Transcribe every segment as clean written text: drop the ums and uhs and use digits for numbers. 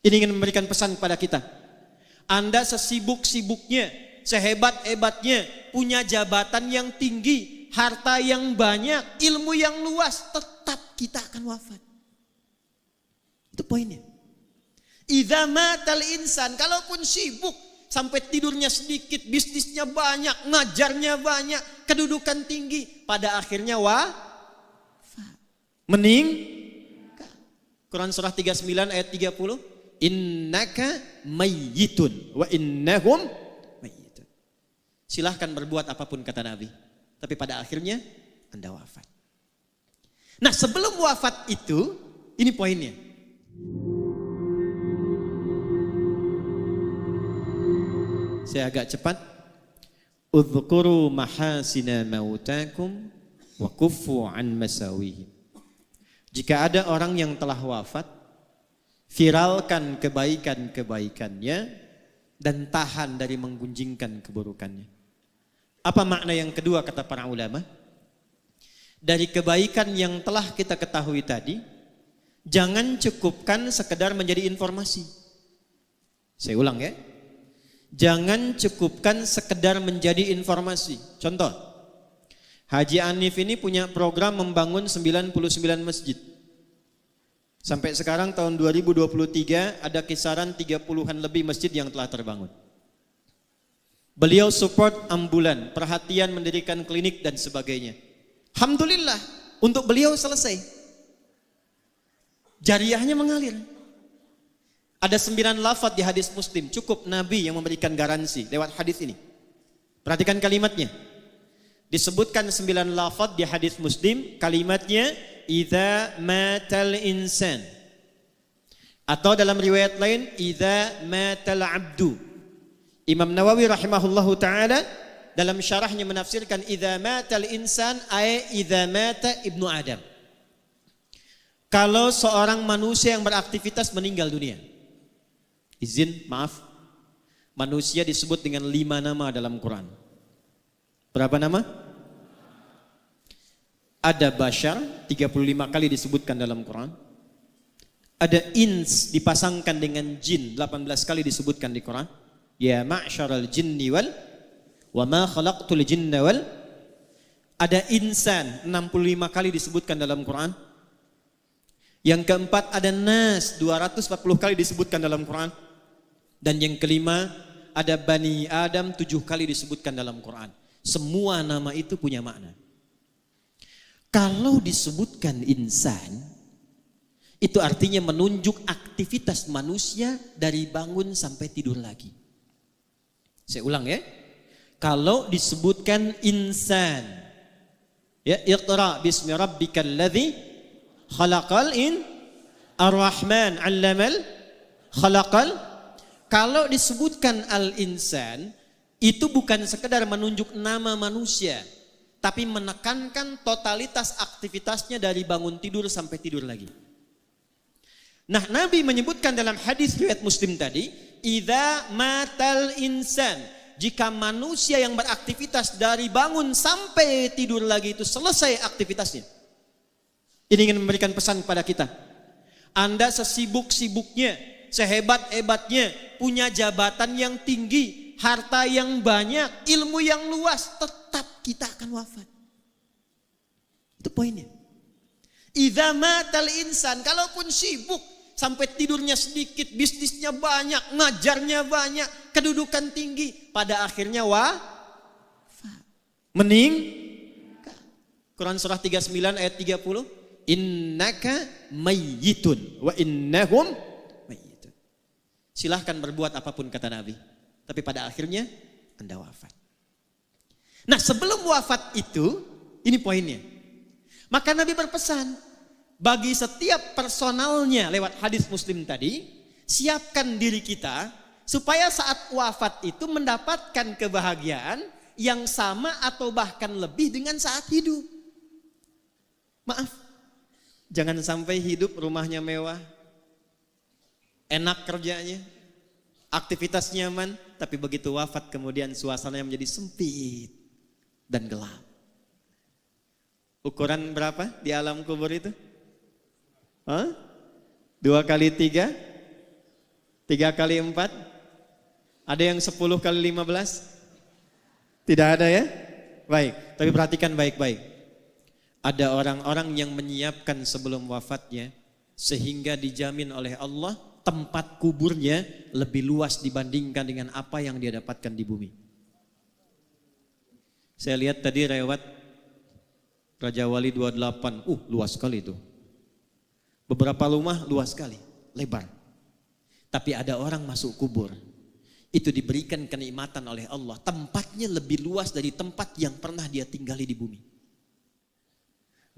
Ini ingin memberikan pesan kepada kita. Anda sesibuk-sibuknya, sehebat-hebatnya, punya jabatan yang tinggi, harta yang banyak, ilmu yang luas, tetap kita akan wafat. Itu poinnya. Idza matal insan, kalaupun sibuk, sampai tidurnya sedikit, bisnisnya banyak, ngajarnya banyak, kedudukan tinggi, pada akhirnya wafat. Meninggal. Quran surah 39 ayat 30. Innaka mayyitun wa innahum mayyitun. Silahkan berbuat apapun kata Nabi, tapi pada akhirnya Anda wafat. Nah, sebelum wafat itu, ini poinnya. Saya agak cepat. Udhkuru mahasina mautakum wa kuffu an masawihim. Jika ada orang yang telah wafat, viralkan kebaikan-kebaikannya dan tahan dari menggunjingkan keburukannya. Apa makna yang kedua kata para ulama? Dari kebaikan yang telah kita ketahui tadi, jangan cukupkan sekedar menjadi informasi. Saya ulang ya. Jangan cukupkan sekedar menjadi informasi. Contoh, Haji Anif ini punya program membangun 99 masjid. Sampai sekarang tahun 2023 ada kisaran 30-an lebih masjid yang telah terbangun. Beliau support ambulan, perhatian mendirikan klinik dan sebagainya. Alhamdulillah, untuk beliau selesai. Jariahnya mengalir. Ada 9 lafaz di hadis Muslim, cukup Nabi yang memberikan garansi lewat hadis ini. Perhatikan kalimatnya. Disebutkan 9 lafaz di hadis Muslim, kalimatnya idza matal insan. Atau dalam riwayat lain idza matal abdu. Imam Nawawi rahimahullahu taala dalam syarahnya menafsirkan idza matal insan ay idza mata ibnu Adam. Kalau seorang manusia yang beraktivitas meninggal dunia. Izin, maaf. Manusia disebut dengan 5 nama dalam Quran. Berapa nama? Ada bashar 35 kali disebutkan dalam Quran. Ada ins dipasangkan dengan jin 18 kali disebutkan di Quran. Ya ma'syaral jinni wal wa ma khalaqtul jinna wal. Ada insan 65 kali disebutkan dalam Quran. Yang keempat ada nas 240 kali disebutkan dalam Quran. Dan yang kelima ada Bani Adam 7 kali disebutkan dalam Quran. Semua nama itu punya makna. Kalau disebutkan insan, itu artinya menunjuk aktivitas manusia dari bangun sampai tidur lagi. Saya ulang ya. Kalau disebutkan insan, ya iqra bismi rabbikal ladzi khalaqal ar-rahman 'allamal khalaqal. Kalau disebutkan al-insan, itu bukan sekedar menunjuk nama manusia, tapi menekankan totalitas aktivitasnya dari bangun tidur sampai tidur lagi. Nah, Nabi menyebutkan dalam hadis riwayat Muslim tadi, idza matal insan, jika manusia yang beraktivitas dari bangun sampai tidur lagi itu selesai aktivitasnya. Ini ingin memberikan pesan kepada kita. Anda sesibuk-sibuknya, sehebat-hebatnya, punya jabatan yang tinggi, harta yang banyak, ilmu yang luas, tetap kita akan wafat. Itu poinnya. Idza matal insan, kalaupun sibuk, sampai tidurnya sedikit, bisnisnya banyak, ngajarnya banyak, kedudukan tinggi, pada akhirnya wafat. Meninggal. Quran surah 39 ayat 30. Innaka mayyitun wa innahum mayyitun. Silahkan berbuat apapun kata Nabi, tapi pada akhirnya Anda wafat. Nah, sebelum wafat itu, ini poinnya. Maka Nabi berpesan, bagi setiap personalnya lewat hadis Muslim tadi, siapkan diri kita supaya saat wafat itu mendapatkan kebahagiaan yang sama atau bahkan lebih dengan saat hidup. Maaf, jangan sampai hidup rumahnya mewah, enak kerjanya, aktivitas nyaman, tapi begitu wafat kemudian suasananya menjadi sempit dan gelap. Ukuran berapa di alam kubur itu? 2 kali 3? 3 kali 4? Ada yang 10 kali 15? Tidak ada ya? Baik, tapi perhatikan baik-baik. Ada orang-orang yang menyiapkan sebelum wafatnya sehingga dijamin oleh Allah tempat kuburnya lebih luas dibandingkan dengan apa yang dia dapatkan di bumi. Saya lihat tadi lewat Raja Wali 28, luas sekali itu. Beberapa rumah luas sekali, lebar. Tapi ada orang masuk kubur, itu diberikan kenikmatan oleh Allah. Tempatnya lebih luas dari tempat yang pernah dia tinggali di bumi.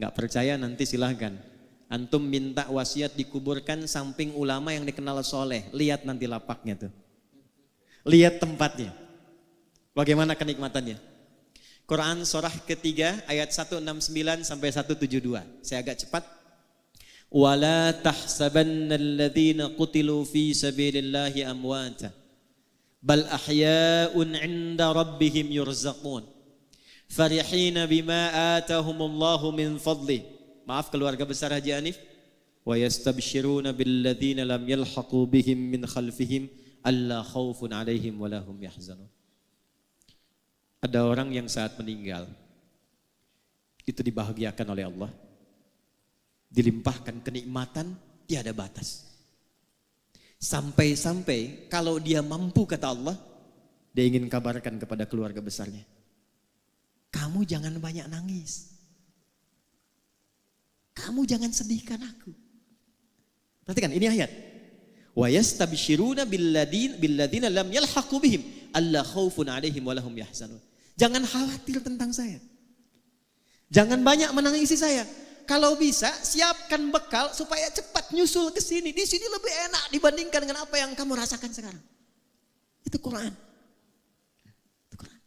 Gak percaya nanti silahkan. Antum minta wasiat dikuburkan samping ulama yang dikenal soleh. Lihat nanti lapaknya tuh. Lihat tempatnya. Bagaimana kenikmatannya. Quran surah ketiga ayat 169 sampai 172. Saya agak cepat. Wala tahsabanna alladhina qutilu fi sabilillahi amwata bal ahya'un 'inda rabbihim yurzaqun farihina bima atahumullahu min fadli. Maaf keluarga besar Haji Hanif. Wa yastabshiruna billadzina lam yalhaqu bihim min khalfihim alla khaufun 'alaihim wa lahum yahzanun. Ada orang yang saat meninggal itu dibahagiakan oleh Allah, dilimpahkan kenikmatan tiada batas. Sampai-sampai kalau dia mampu, kata Allah, dia ingin kabarkan kepada keluarga besarnya, kamu jangan banyak nangis, kamu jangan sedihkan aku. Perhatikan ini ayat. Wa yastabshiruna billadzina lam yalhaqu bihim alla khaufun 'alaihim wa lahum yahzanun. Jangan khawatir tentang saya. Jangan banyak menangisi saya. Kalau bisa siapkan bekal supaya cepat nyusul ke sini. Di sini lebih enak dibandingkan dengan apa yang kamu rasakan sekarang. Itu Quran. Itu Quran.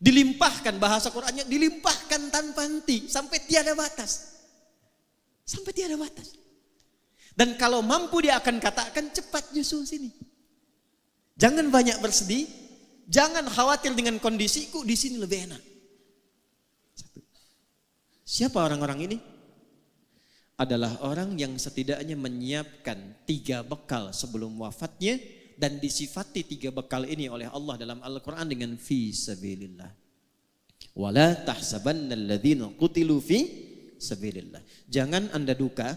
Dilimpahkan, bahasa Qurannya dilimpahkan tanpa henti sampai tiada batas. Sampai tiada batas. Dan kalau mampu dia akan katakan cepat nyusul sini. Jangan banyak bersedih. Jangan khawatir dengan kondisiku, di sini lebih enak. Satu. Siapa orang-orang ini? Adalah orang yang setidaknya menyiapkan 3 bekal sebelum wafatnya dan disifati 3 bekal ini oleh Allah dalam Al-Quran dengan fi sabilillah. Wala tahsabanna alladhina qutilu fi sabilillah. Jangan Anda duka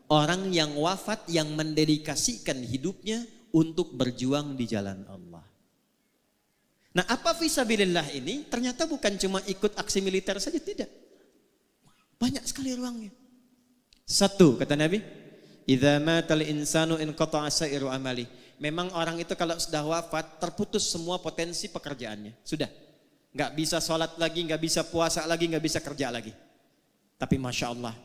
orang yang wafat yang mendedikasikan hidupnya untuk berjuang di jalan Allah. Nah, apa fisabilillah ini? Ternyata bukan cuma ikut aksi militer saja, tidak. Banyak sekali ruangnya. 1, kata Nabi, idza matal insanu inqata'a sa'iru amali. Memang orang itu kalau sudah wafat terputus semua potensi pekerjaannya. Sudah. Enggak bisa sholat lagi, enggak bisa puasa lagi, enggak bisa kerja lagi. Tapi Masya Allah,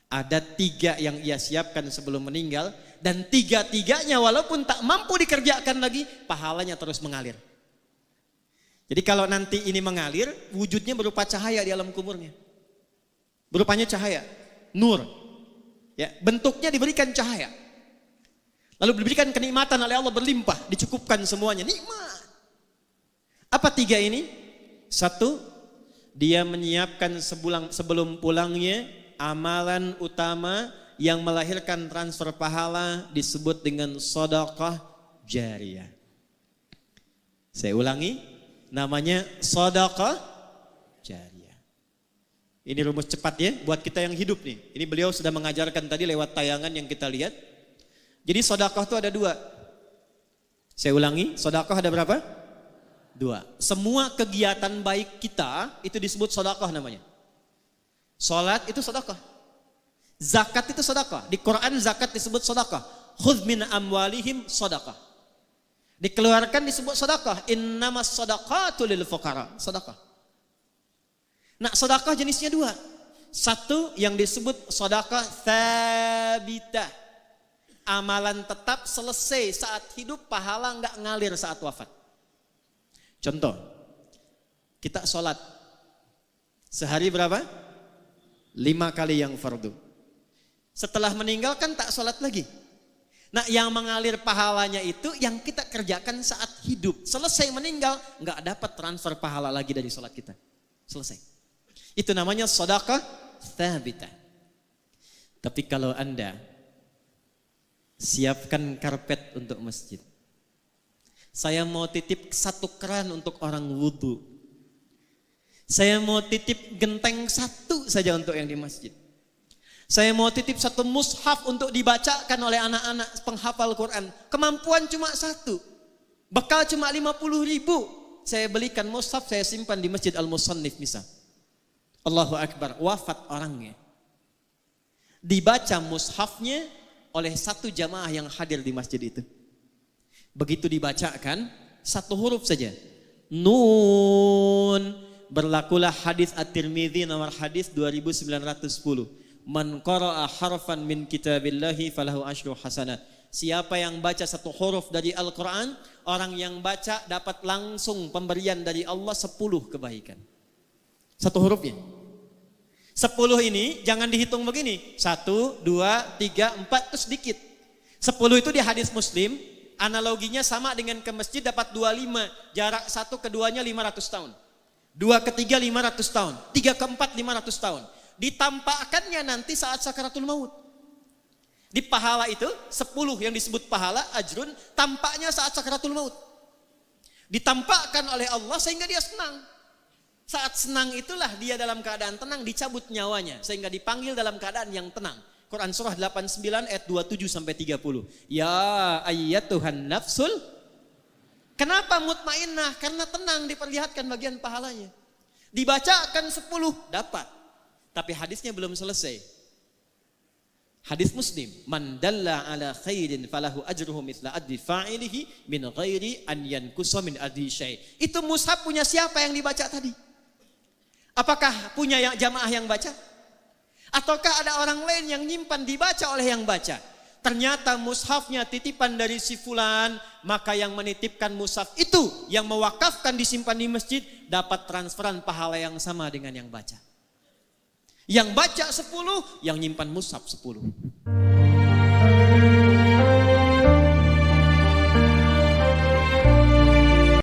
ada 3 yang ia siapkan sebelum meninggal, dan 3-tiganya walaupun tak mampu dikerjakan lagi, pahalanya terus mengalir. Jadi kalau nanti ini mengalir, wujudnya berupa cahaya di alam kuburnya. Berupanya cahaya, nur. Ya, bentuknya diberikan cahaya. Lalu diberikan kenikmatan oleh Allah berlimpah, dicukupkan semuanya, nikmat. Apa 3 ini? 1, dia menyiapkan sebelum pulangnya amalan utama yang melahirkan transfer pahala disebut dengan sedekah jariyah. Saya ulangi. Namanya sedekah jariyah. Ini rumus cepat ya buat kita yang hidup nih. Ini beliau sudah mengajarkan tadi lewat tayangan yang kita lihat. Jadi sedekah itu ada 2. Saya ulangi, sedekah ada berapa? 2. Semua kegiatan baik kita itu disebut sedekah namanya. Salat itu sedekah. Zakat itu sedekah. Di Quran zakat disebut sedekah. Khudz min amwalihim sedekah. Dikeluarkan disebut sedekah. Innamas shadaqatu lil fuqara. Sedekah. Nah, sedekah jenisnya 2. 1 yang disebut sedekah tsabitah. Amalan tetap selesai saat hidup, pahala enggak ngalir saat wafat. Contoh, kita sholat sehari berapa? 5 kali yang fardu. Setelah meninggal kan tak sholat lagi. Nah, yang mengalir pahalanya itu yang kita kerjakan saat hidup. Selesai meninggal, enggak dapat transfer pahala lagi dari sholat kita. Selesai. Itu namanya sedekah tsabitah. Tapi kalau Anda siapkan karpet untuk masjid. Saya mau titip 1 keran untuk orang wudhu. Saya mau titip genteng 1 saja untuk yang di masjid. Saya mau titip 1 mushaf untuk dibacakan oleh anak-anak penghafal Quran. Kemampuan cuma 1. Bekal cuma 50.000. Saya belikan mushaf, saya simpan di Masjid Al-Musannif misal. Allahu Akbar, wafat orangnya. Dibaca mushafnya oleh 1 jamaah yang hadir di masjid itu. Begitu dibacakan 1 huruf saja. Nun. Berlakulah hadis At-Tirmidzi nomor hadis 2910. Man qara'a harfan min kitabillahi falahu asyru hasanat. Siapa yang baca 1 huruf dari Al-Quran, orang yang baca dapat langsung pemberian dari Allah 10 kebaikan. 1 hurufnya. 10 ini jangan dihitung begini. 1, 2, 3, 4 itu sedikit. 10 itu di hadis Muslim, analoginya sama dengan ke masjid dapat 25. Jarak 1 ke 2-nya 500 tahun. 2 ke 3 500 tahun. 3 ke 4 500 tahun. Ditampakkannya nanti saat sakaratul maut. Di pahala itu 10 yang disebut pahala ajrun tampaknya saat sakaratul maut. Ditampakkan oleh Allah sehingga dia senang. Saat senang itulah dia dalam keadaan tenang dicabut nyawanya sehingga dipanggil dalam keadaan yang tenang. Quran surah 89 ayat 27 sampai 30. Ya ayyatuhan nafsul. Kenapa mutmainnah? Karena tenang diperlihatkan bagian pahalanya. Dibacakan 10 dapat. Tapi hadisnya belum selesai. Hadis Muslim, man dalla ala khairin falahu ajruhu mithla adli fa'ilihi min ghairi an yankusa min adli syai'. Itu mushaf punya siapa yang dibaca tadi? Apakah punya yang jamaah yang baca? Ataukah ada orang lain yang nyimpan dibaca oleh yang baca? Ternyata mushafnya titipan dari si fulan, maka yang menitipkan mushaf itu yang mewakafkan disimpan di masjid dapat transferan pahala yang sama dengan yang baca. Yang baca 10, yang nyimpan mushaf 10.